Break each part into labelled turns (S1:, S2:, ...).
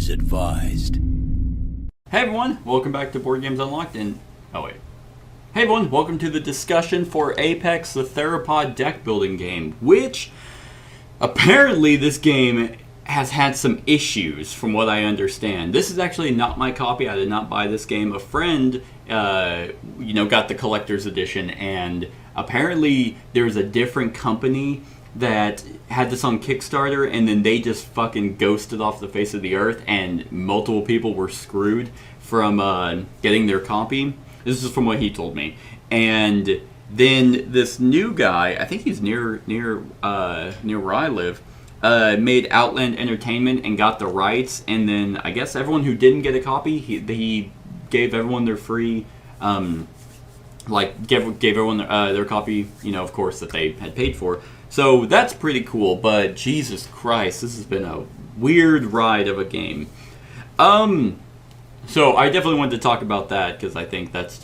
S1: is advised.
S2: Hey everyone, welcome back to Board Games Unlocked Hey everyone, welcome to the discussion for Apex, the Therapod Deck Building Game, which apparently this game has had some issues from what I understand. This is actually not my copy. I did not buy this game. A friend, got the collector's edition, and apparently there's a different company that had this on Kickstarter, and then they just fucking ghosted off the face of the earth, and multiple people were screwed from getting their copy. This is from what he told me. And then this new guy, I think he's near where I live, made Outland Entertainment and got the rights, and then I guess everyone who didn't get a copy, he gave everyone their free, gave everyone their copy, of course, that they had paid for. So that's pretty cool, but Jesus Christ, this has been a weird ride of a game. So I definitely wanted to talk about that, because I think that's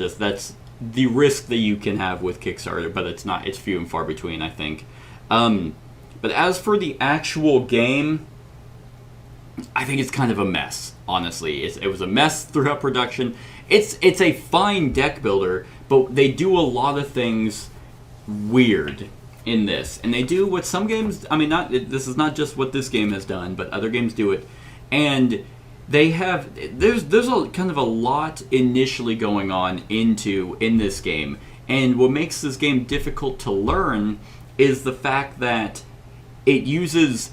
S2: the risk that you can have with Kickstarter, but it's few and far between, I think. But as for the actual game, I think it's kind of a mess, honestly. It was a mess throughout production. It's a fine deck builder, but they do a lot of things weird in this. And they do what some games, this is not just what this game has done, but other games do it. And they have, there's a kind of a lot initially going on in this game. And what makes this game difficult to learn is the fact that it uses,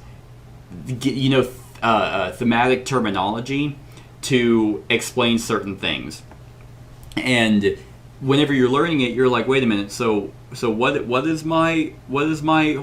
S2: thematic terminology to explain certain things. And whenever you're learning it, you're like, wait a minute, so what is my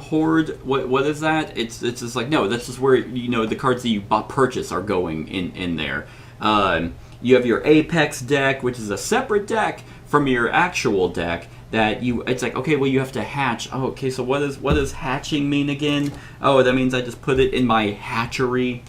S2: horde? What is that? It's just like, no, that's just where the cards that you purchase are going in there. You have your Apex deck, which is a separate deck from your actual deck. It's like, okay, well, you have to hatch. Oh, okay, so what does hatching mean again? Oh, that means I just put it in my hatchery.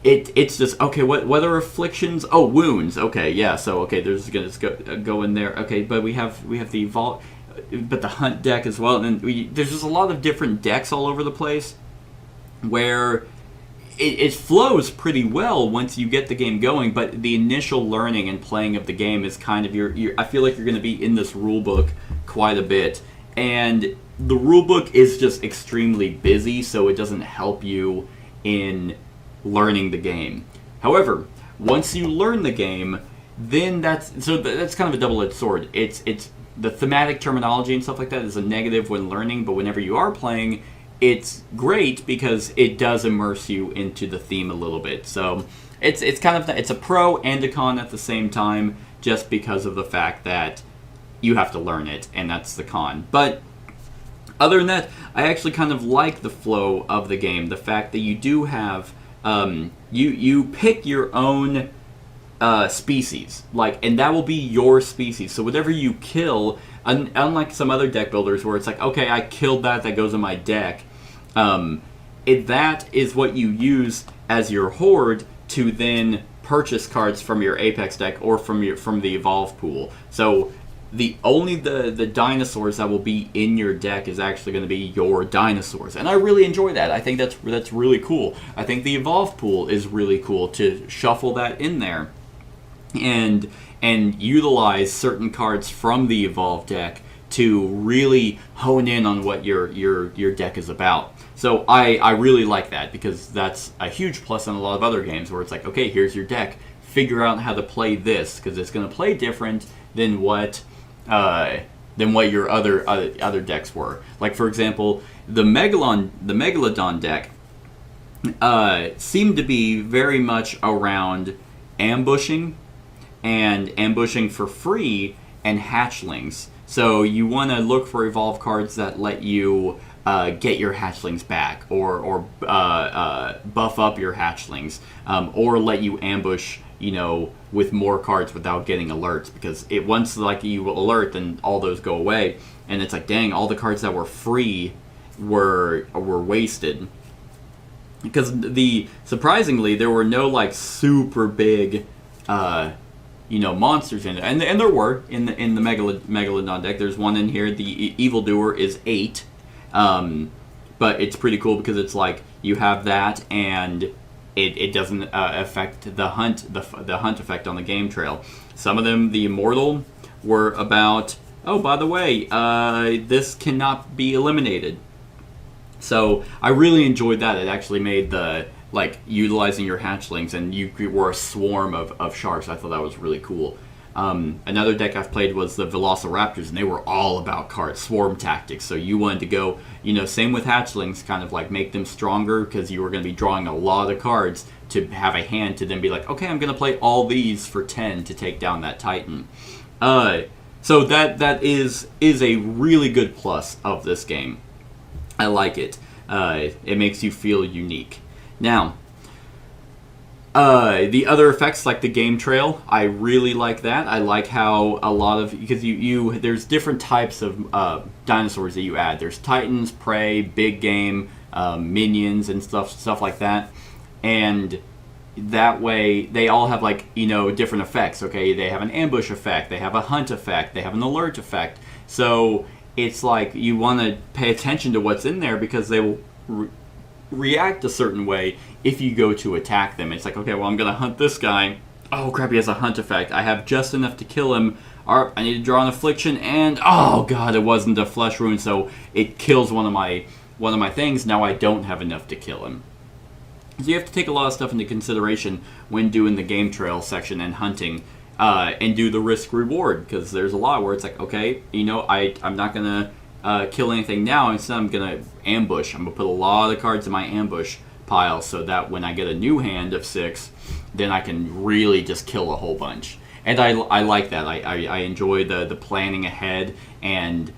S2: It's just, okay, what are afflictions? Oh, wounds. Okay, yeah, so, okay, there's going to go in there. Okay, but we have the vault, but the hunt deck as well. And then there's just a lot of different decks all over the place where it flows pretty well once you get the game going, but the initial learning and playing of the game is kind of I feel like you're going to be in this rule book quite a bit, and the rule book is just extremely busy, so it doesn't help you in learning the game. However, once you learn the game, then that's kind of a double-edged sword. It's the thematic terminology and stuff like that is a negative when learning, but whenever you are playing, it's great because it does immerse you into the theme a little bit. So it's a pro and a con at the same time, just because of the fact that you have to learn it, and that's the con. But other than that, I actually kind of like the flow of the game. The fact that you do have you pick your own species, and that will be your species. So whatever you kill, unlike some other deck builders where it's like, okay, I killed that goes in my deck. That is what you use as your horde to then purchase cards from your Apex deck or from the Evolve pool. So the dinosaurs that will be in your deck is actually going to be your dinosaurs, and I really enjoy that. I think that's really cool. I think the Evolve pool is really cool to shuffle that in there and utilize certain cards from the Evolve deck to really hone in on what your deck is about. So I really like that, because that's a huge plus in a lot of other games where it's like, okay, here's your deck, figure out how to play this, because it's going to play different than what your other decks were. Like, for example, the Megalodon deck seemed to be very much around ambushing for free and hatchlings. So you want to look for Evolve cards that let you get your hatchlings back, or buff up your hatchlings, or let you ambush, with more cards without getting alerts, because once you alert, then all those go away, and it's like, dang, all the cards that were free were wasted. Because surprisingly, there were no super big monsters in it, and there were in the Megalodon deck. There's one in here. The Evildoer is 8, but it's pretty cool because it's like you have that, and it doesn't affect the hunt effect on the game trail. Some of them, the immortal, were about, oh, by the way, this cannot be eliminated. So I really enjoyed that. It actually made the, like, utilizing your hatchlings, and you were a swarm of sharks. I thought that was really cool. Another deck I've played was the Velociraptors, and they were all about cards, swarm tactics. So you wanted to go, same with hatchlings, kind of like make them stronger, because you were going to be drawing a lot of cards to have a hand to then be like, okay, I'm going to play all these for 10 to take down that Titan. So that is a really good plus of this game. I like it. It makes you feel unique. Now, the other effects, like the game trail, I really like that. I like how a lot of, because there's different types of dinosaurs that you add. There's Titans, Prey, Big Game, Minions, and stuff like that. And that way, they all have, like, different effects. Okay, they have an ambush effect, they have a hunt effect, they have an alert effect. So it's like you want to pay attention to what's in there, because they will react a certain way if you go to attack them. It's like, okay, well, I'm going to hunt this guy. Oh, crap, he has a hunt effect. I have just enough to kill him. I need to draw an affliction, and, oh, God, it wasn't a flesh wound, so it kills one of my things. Now I don't have enough to kill him. So you have to take a lot of stuff into consideration when doing the game trail section and hunting, and do the risk-reward, because there's a lot where it's like, okay, I'm not going to kill anything now. Instead, I'm going to ambush. I'm going to put a lot of cards in my ambush pile, so that when I get a new hand of 6, then I can really just kill a whole bunch. And I like that. I enjoy the planning ahead, and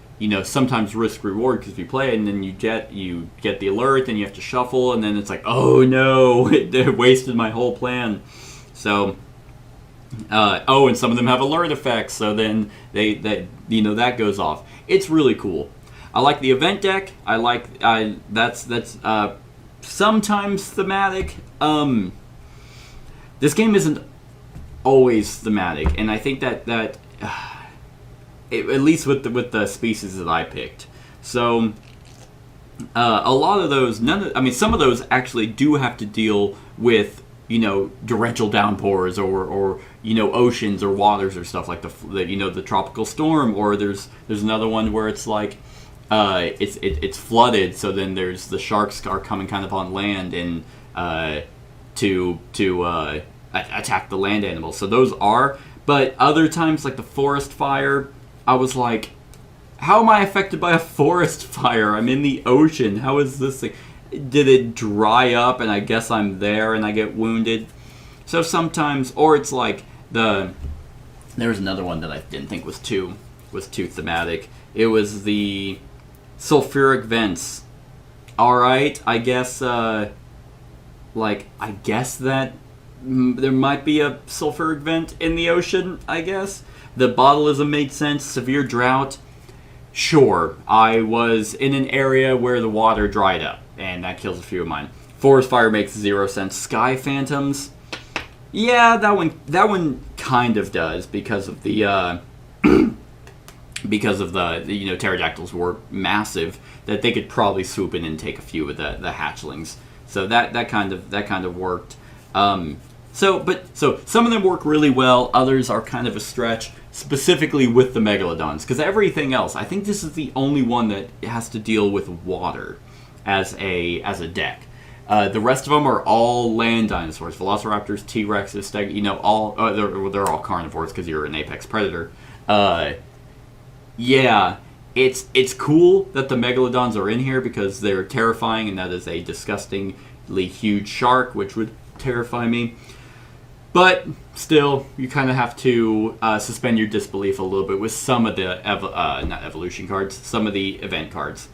S2: sometimes risk reward, because if you play it and then you get the alert and you have to shuffle, and then it's like, oh no, it wasted my whole plan. So and some of them have alert effects, so then that goes off. It's really cool. I like the event deck. That's sometimes thematic. This game isn't always thematic, and I think that at least with the species that I picked. So a lot of those, some of those actually do have to deal with torrential downpours or oceans or waters or stuff like the tropical storm, or there's another one where it's like it's flooded, so then there's the sharks are coming kind of on land and to attack the land animals. So those are, but other times, like the forest fire, I was like, how am I affected by a forest fire? I'm in the ocean. How is this thing? Did it dry up and I guess I'm there and I get wounded? So sometimes, or it's like there was another one that I didn't think was too thematic. It was the sulfuric vents. All right, I guess I guess that there might be a sulfuric vent in the ocean, I guess. The botulism made sense. Severe drought. Sure, I was in an area where the water dried up, and that kills a few of mine. Forest fire makes 0 sense. Sky phantoms. Yeah, that one kind of does, because of the pterodactyls were massive, that they could probably swoop in and take a few of the hatchlings. So that kind of worked. So some of them work really well. Others are kind of a stretch, specifically with the megalodons, because everything else, I think this is the only one that has to deal with water as a deck. The rest of them are all land dinosaurs: velociraptors, T-Rexes, they're all carnivores because you're an apex predator. Yeah, it's cool that the megalodons are in here because they're terrifying, and that is a disgustingly huge shark, which would terrify me. But still, you kind of have to suspend your disbelief a little bit with some of the not evolution cards, some of the event cards.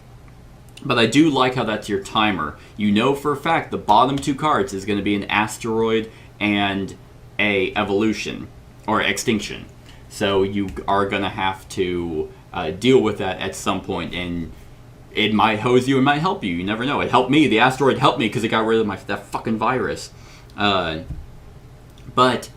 S2: But I do like how that's your timer. You know for a fact the bottom 2 cards is going to be an asteroid and a evolution or extinction. So you are going to have to deal with that at some point, and it might hose you, it might help you. You never know. It helped me. The asteroid helped me because it got rid of that fucking virus. But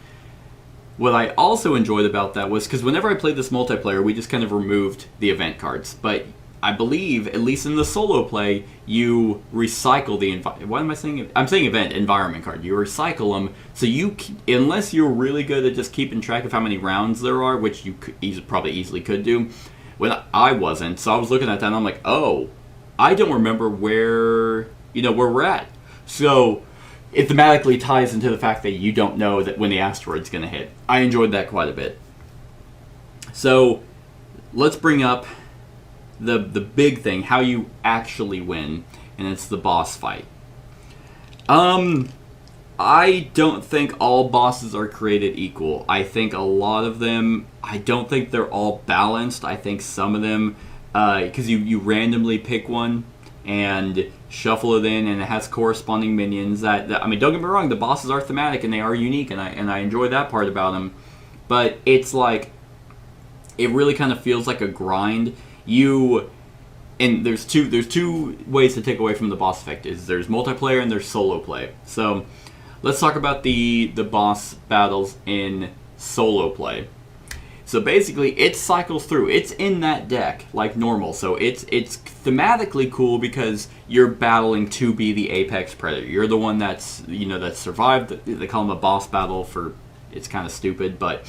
S2: what I also enjoyed about that was, because whenever I played this multiplayer, we just kind of removed the event cards. But I believe, at least in the solo play, you recycle the what am I saying? I'm saying event environment card. You recycle them, so unless you're really good at just keeping track of how many rounds there are, which you probably easily could do. When I wasn't, so I was looking at that and I'm like, oh, I don't remember where we're at. So it thematically ties into the fact that you don't know that when the asteroid's going to hit. I enjoyed that quite a bit. So let's bring up the big thing, how you actually win, and it's the boss fight. I don't think all bosses are created equal. I think a lot of them, I don't think they're all balanced. I think some of them, because you randomly pick one and shuffle it in, and it has corresponding minions. That I mean, don't get me wrong, the bosses are thematic and they are unique, and I enjoy that part about them. But it's like, it really kind of feels like a grind. And there's two ways to take away from the boss effect. There's multiplayer and there's solo play. So let's talk about the boss battles in solo play. So basically, it cycles through. It's in that deck like normal. So it's thematically cool because you're battling to be the apex predator. You're the one that's survived. They call them a boss battle for, it's kind of stupid, but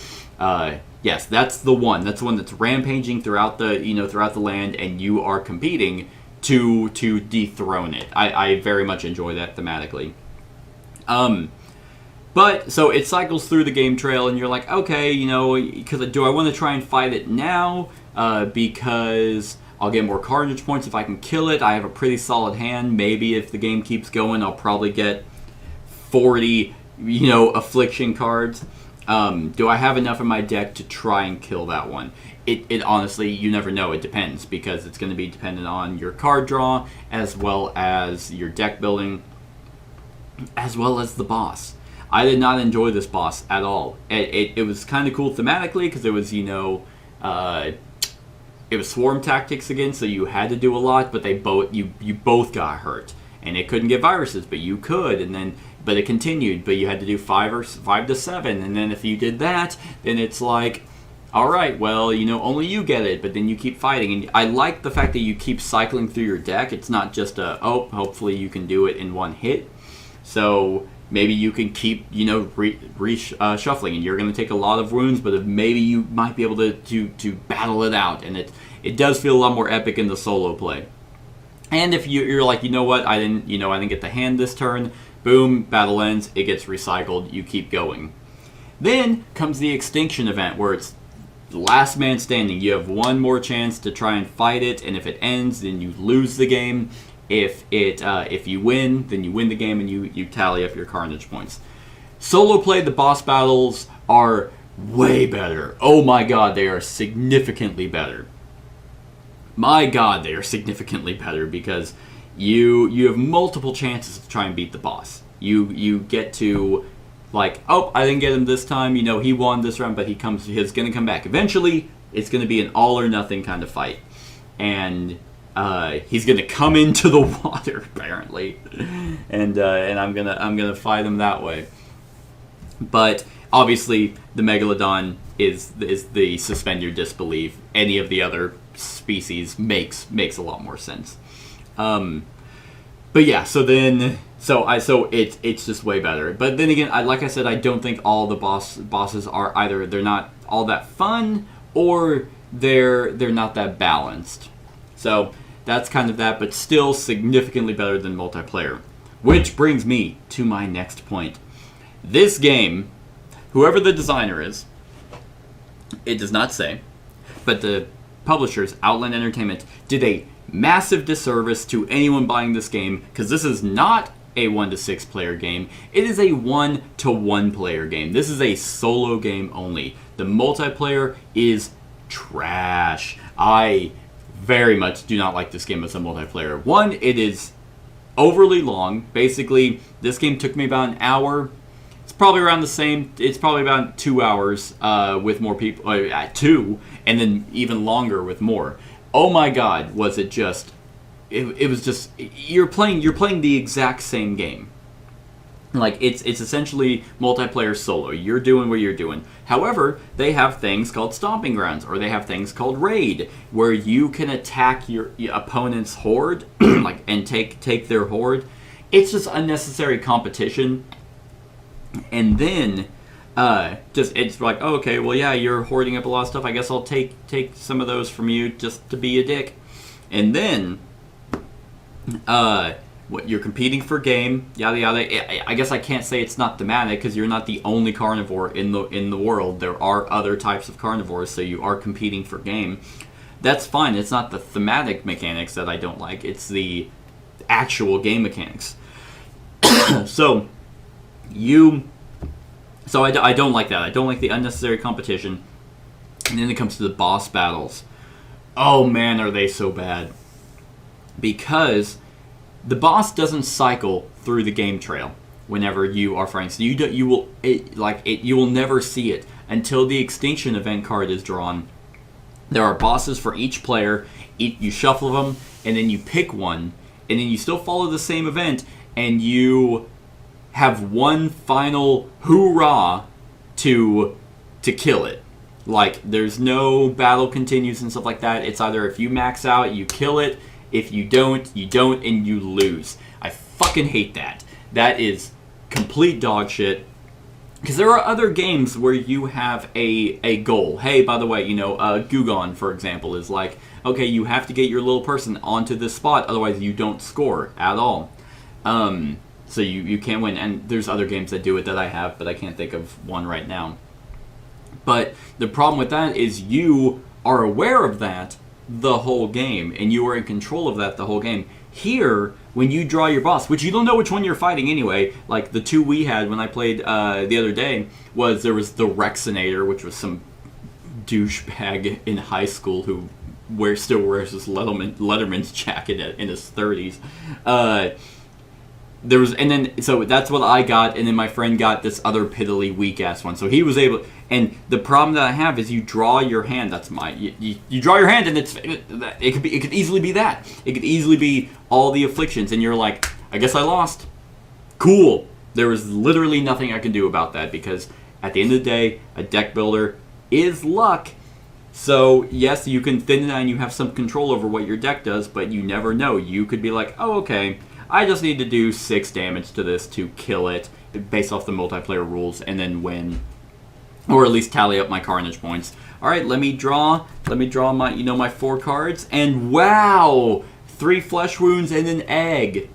S2: yes, that's the one. That's the one that's rampaging throughout the land, and you are competing to dethrone it. I very much enjoy that thematically. But, so it cycles through the game trail, and you're like, okay, because do I want to try and fight it now? Because I'll get more carnage points if I can kill it. I have a pretty solid hand. Maybe if the game keeps going, I'll probably get 40, affliction cards. Do I have enough in my deck to try and kill that one? It honestly, you never know. It depends, because it's going to be dependent on your card draw, as well as your deck building, as well as the boss. I did not enjoy this boss at all. It was kind of cool thematically because it was, it was swarm tactics again, so you had to do a lot, but you both got hurt. And it couldn't get viruses, but you could, but it continued, but you had to do 5 to 7, and then if you did that, then it's like, all right, well, only you get it, but then you keep fighting. And I like the fact that you keep cycling through your deck. It's not just hopefully you can do it in one hit. So maybe you can keep, shuffling, and you're going to take a lot of wounds, but maybe you might be able to battle it out, and it does feel a lot more epic in the solo play. And if you're like, I didn't get the hand this turn, boom, battle ends, it gets recycled, you keep going. Then comes the extinction event, where it's the last man standing. You have one more chance to try and fight it, and if it ends, then you lose the game. If you win, then you win the game, and you tally up your carnage points. Solo play, the boss battles are way better. Oh my god, they are significantly better. My god, they are significantly better, because you have multiple chances to try and beat the boss. You get to, like, oh, I didn't get him this time, he won this round, but he's going to come back. Eventually, it's going to be an all or nothing kind of fight. And he's going to come into the water, apparently. And I'm gonna fight him that way. But obviously, the Megalodon is the suspend your disbelief. Any of the other species makes a lot more sense. But yeah, so it's just way better. But then again, like I said, I don't think all the bosses are either they're not all that fun, or they're not that balanced. So that's kind of that, but still significantly better than multiplayer. Which brings me to my next point. This game, whoever the designer is, it does not say, but the publishers, Outland Entertainment, did a massive disservice to anyone buying this game, because this is not a 1 to 6 player game. It is a 1 to 1 player game. This is a solo game only. The multiplayer is trash. I very much do not like this game as a multiplayer. One, it is overly long. Basically, this game took me about an hour. It's probably around the same. It's probably about 2 hours with more people. 2, and then even longer with more. Oh my god, was it just... It was just... You're playing the exact same game. Like, it's essentially multiplayer solo. You're doing what you're doing. However, they have things called Stomping Grounds, or they have things called Raid, where you can attack your opponent's horde, like, and take their horde. It's just unnecessary competition. And then, it's like, oh, okay, well, yeah, you're hoarding up a lot of stuff. I guess I'll take some of those from you just to be a dick. And then, what, you're competing for game, yada yada. I guess I can't say it's not thematic because you're not the only carnivore in the world. There are other types of carnivores, so you are competing for game. That's fine. It's not the thematic mechanics that I don't like. It's the actual game mechanics. So I don't like that. I don't like the unnecessary competition. And then it comes to the boss battles. Oh man, are they so bad? Because the boss doesn't cycle through the game trail whenever you are fighting. So you will never see it until the extinction event card is drawn. There are bosses for each player. You shuffle them, and then you pick one, and then you still follow the same event, and you have one final hoorah to kill it. Like, there's no battle continues and stuff like that. It's either if you max out, you kill it. If you don't, and you lose. I fucking hate that. That is complete dog shit. Because there are other games where you have a goal. Hey, by the way, Gugon, for example, is like, okay, you have to get your little person onto this spot, otherwise you don't score at all. So you can't win. And there's other games that do it that I have, but I can't think of one right now. But the problem with that is you are aware of that the whole game, and you are in control of that the whole game. Here, when you draw your boss, which you don't know which one you're fighting anyway, like the two we had when I played the other day, there was the Rexinator, which was some douchebag in high school who still wears his Letterman's jacket in his 30s. So that's what I got, and then my friend got this other piddly weak ass one. So he was able, and the problem that I have is you draw your hand. That's you draw your hand, and it could easily be that. It could easily be all the afflictions, and you're like, I guess I lost. Cool. There was literally nothing I can do about that because at the end of the day, a deck builder is luck. So yes, you can thin it out and you have some control over what your deck does, but you never know. You could be like, oh, okay, I just need to do 6 damage to this to kill it based off the multiplayer rules and then win. Or at least tally up my carnage points. Alright, let me draw my my 4 cards, and wow! 3 flesh wounds and an egg.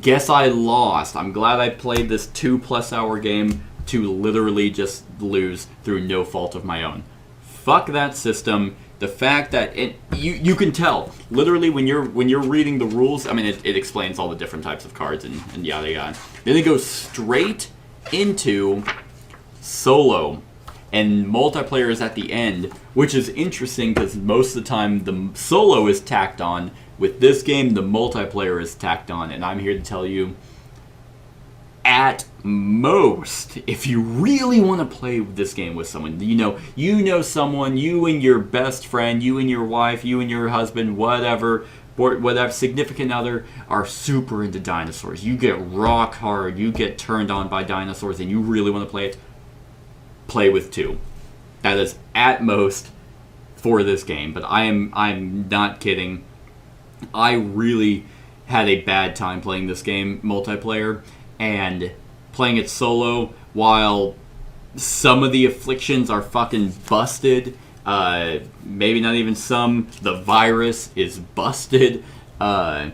S2: Guess I lost. I'm glad I played this 2+ hour game to literally just lose through no fault of my own. Fuck that system. The fact that you can tell literally when you're reading the rules. I mean, it explains all the different types of cards and yada yada. Then it goes straight into solo, and multiplayer is at the end, which is interesting because most of the time the solo is tacked on. With this game, the multiplayer is tacked on, and I'm here to tell you, at most, if you really want to play this game with someone, you know someone, you and your best friend, you and your wife, you and your husband, whatever significant other are super into dinosaurs. You get rock hard, you get turned on by dinosaurs, and you really want to play it, play with 2. That is at most for this game, but I'm not kidding. I really had a bad time playing this game multiplayer, and playing it solo, while some of the afflictions are fucking busted, maybe not even some, the virus is busted, at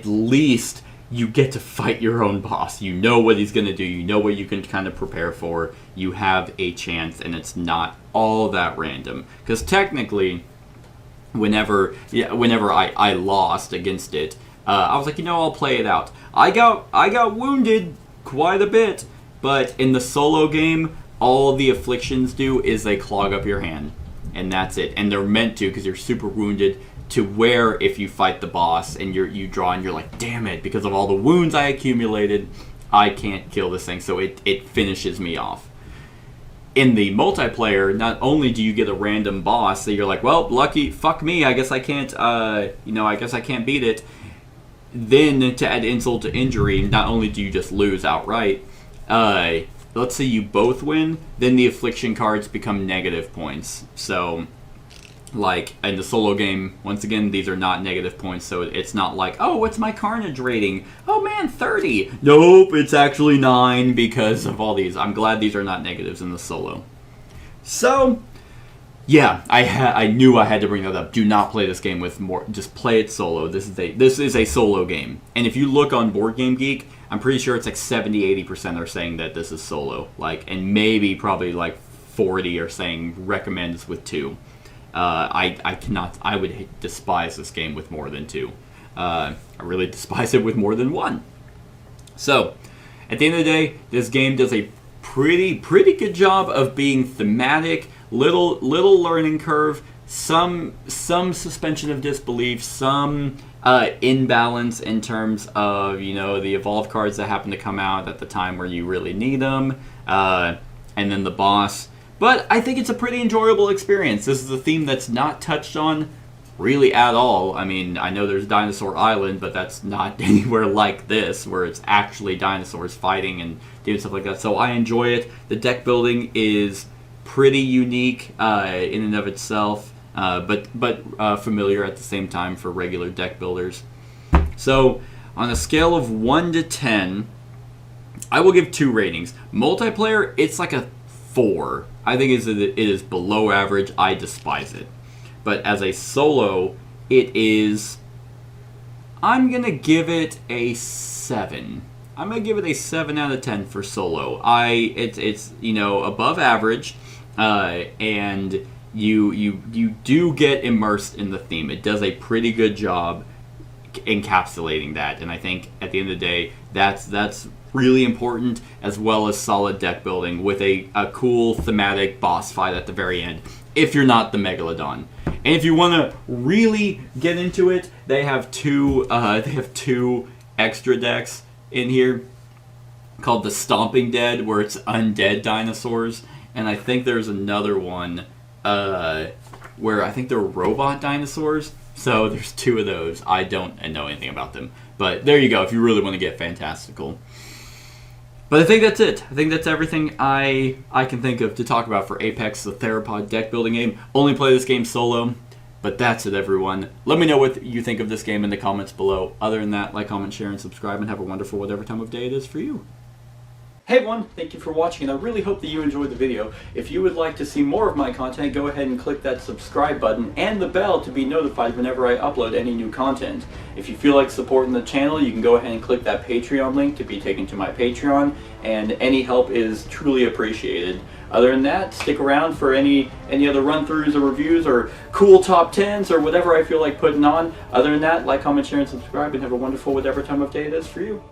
S2: least you get to fight your own boss. You know what he's going to do, you know what you can kind of prepare for, you have a chance, and it's not all that random. Because technically, whenever I lost against it, I was like, I'll play it out. I got wounded quite a bit, but in the solo game, all the afflictions do is they clog up your hand, and that's it. And they're meant to, because you're super wounded, to where if you fight the boss and you draw and you're like, damn it, because of all the wounds I accumulated, I can't kill this thing, so it finishes me off. In the multiplayer, not only do you get a random boss that you're like, well, lucky, fuck me, I guess I can't, I guess I can't beat it. then to add insult to injury, not only do you just lose outright, let's say you both win, then the affliction cards become negative points. So, like in the solo game, once again, these are not negative points, so it's not like, oh, what's my carnage rating? Oh man, 30. Nope, it's actually 9 because of all these. I'm glad these are not negatives in the solo. So, yeah, I knew I had to bring that up. Do not play this game with more. Just play it solo. This is a solo game. And if you look on Board Game Geek, I'm pretty sure it's like 70-80% are saying that this is solo. And maybe probably like 40 are saying recommends with 2. I would despise this game with more than 2. I really despise it with more than 1. So, at the end of the day, this game does a pretty good job of being thematic, little learning curve, some suspension of disbelief, some imbalance in terms of, the evolved cards that happen to come out at the time where you really need them, and then the boss. But I think it's a pretty enjoyable experience. This is a theme that's not touched on really at all. I mean, I know there's Dinosaur Island, but that's not anywhere like this, where it's actually dinosaurs fighting and doing stuff like that. So I enjoy it. The deck building is pretty unique in and of itself, but familiar at the same time for regular deck builders. So on a scale of 1 to 10, I will give 2 ratings. Multiplayer, it's like a 4. I think it is below average. I despise it. But as a solo, it is... I'm going to give it a 7. I'm going to give it a 7 out of 10 for solo. It's above average, and you do get immersed in the theme. It does a pretty good job encapsulating that, and I think at the end of the day, that's really important, as well as solid deck building with a cool thematic boss fight at the very end, if you're not the Megalodon. And if you want to really get into it, they have two extra decks in here called the Stomping Dead, where it's undead dinosaurs, and I think there's another one where I think they're robot dinosaurs. So there's 2 of those. I don't know anything about them, but there you go if you really want to get fantastical. But I think that's it. I think that's everything I can think of to talk about for Apex, the Therapod Deck Building Game. Only play this game solo, but that's it, everyone. Let me know what you think of this game in the comments below. Other than that, like, comment, share, and subscribe, and have a wonderful whatever time of day it is for you. Hey everyone, thank you for watching, and I really hope that you enjoyed the video. If you would like to see more of my content, go ahead and click that subscribe button and the bell to be notified whenever I upload any new content. If you feel like supporting the channel, you can go ahead and click that Patreon link to be taken to my Patreon, and any help is truly appreciated. Other than that, stick around for any other run-throughs or reviews or cool top 10s or whatever I feel like putting on. Other than that, like, comment, share, and subscribe, and have a wonderful whatever time of day it is for you.